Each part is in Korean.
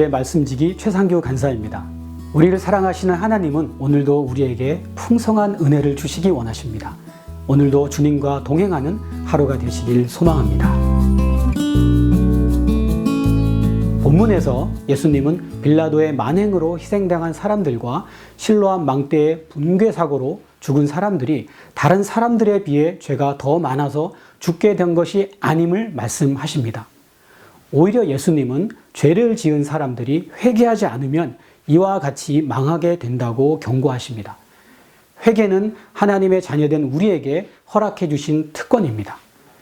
오늘의 말씀지기 최상규 간사입니다. 우리를 사랑하시는 하나님은 오늘도 우리에게 풍성한 은혜를 주시기 원하십니다. 오늘도 주님과 동행하는 하루가 되시길 소망합니다. 본문에서 예수님은 빌라도의 만행으로 희생당한 사람들과 실로암 망대의 붕괴 사고로 죽은 사람들이 다른 사람들에 비해 죄가 더 많아서 죽게 된 것이 아님을 말씀하십니다. 오히려 예수님은 죄를 지은 사람들이 회개하지 않으면 이와 같이 망하게 된다고 경고하십니다. 회개는 하나님의 자녀된 우리에게 허락해 주신 특권입니다.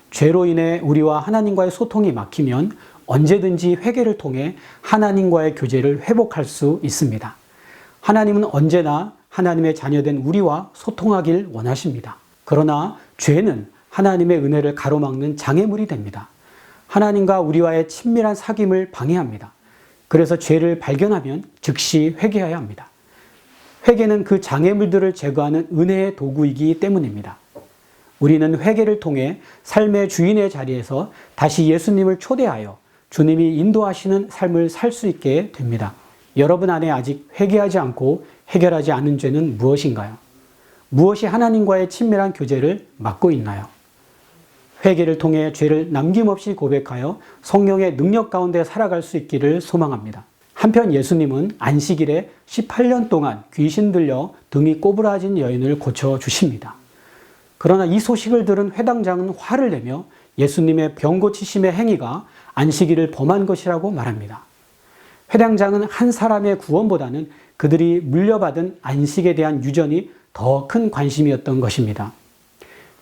죄로 인해 우리와 하나님과의 소통이 막히면 언제든지 회개를 통해 하나님과의 교제를 회복할 수 있습니다. 하나님은 언제나 하나님의 자녀된 우리와 소통하길 원하십니다. 그러나 죄는 하나님의 은혜를 가로막는 장애물이 됩니다. 하나님과 우리와의 친밀한 사귐을 방해합니다. 그래서 죄를 발견하면 즉시 회개해야 합니다. 회개는 그 장애물들을 제거하는 은혜의 도구이기 때문입니다. 우리는 회개를 통해 삶의 주인의 자리에서 다시 예수님을 초대하여 주님이 인도하시는 삶을 살 수 있게 됩니다. 여러분 안에 아직 회개하지 않고 해결하지 않은 죄는 무엇인가요? 무엇이 하나님과의 친밀한 교제를 막고 있나요? 회개를 통해 죄를 남김없이 고백하여 성령의 능력 가운데 살아갈 수 있기를 소망합니다. 한편 예수님은 안식일에 18년 동안 귀신 들려 등이 꼬부라진 여인을 고쳐주십니다. 그러나 이 소식을 들은 회당장은 화를 내며 예수님의 병 고치심의 행위가 안식일을 범한 것이라고 말합니다. 회당장은 한 사람의 구원보다는 그들이 물려받은 안식에 대한 유전이 더 큰 관심이었던 것입니다.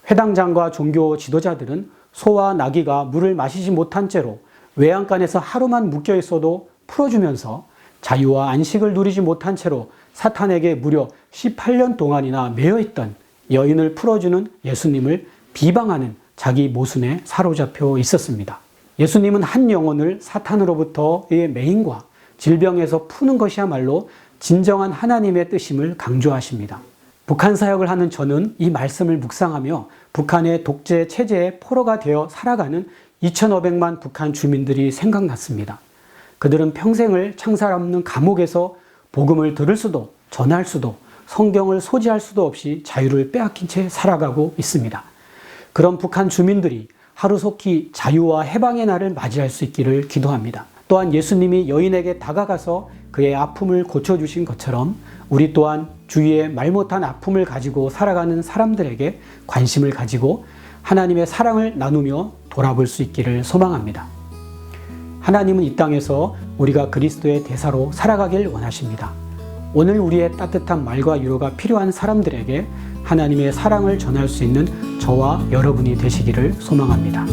회당장과 종교 지도자들은 소와 나귀가 물을 마시지 못한 채로 외양간에서 하루만 묶여 있어도 풀어주면서 자유와 안식을 누리지 못한 채로 사탄에게 무려 18년 동안이나 매여있던 여인을 풀어주는 예수님을 비방하는 자기 모순에 사로잡혀 있었습니다. 예수님은 한 영혼을 사탄으로부터의 매임과 질병에서 푸는 것이야말로 진정한 하나님의 뜻임을 강조하십니다. 북한 사역을 하는 저는 이 말씀을 묵상하며 북한의 독재 체제의 포로가 되어 살아가는 2,500만 북한 주민들이 생각났습니다. 그들은 평생을 창살 없는 감옥에서 복음을 들을 수도 전할 수도 성경을 소지할 수도 없이 자유를 빼앗긴 채 살아가고 있습니다. 그런 북한 주민들이 하루속히 자유와 해방의 날을 맞이할 수 있기를 기도합니다. 또한 예수님이 여인에게 다가가서 그의 아픔을 고쳐주신 것처럼 우리 또한 주위에 말 못한 아픔을 가지고 살아가는 사람들에게 관심을 가지고 하나님의 사랑을 나누며 돌아볼 수 있기를 소망합니다. 하나님은 이 땅에서 우리가 그리스도의 대사로 살아가길 원하십니다. 오늘 우리의 따뜻한 말과 위로가 필요한 사람들에게 하나님의 사랑을 전할 수 있는 저와 여러분이 되시기를 소망합니다.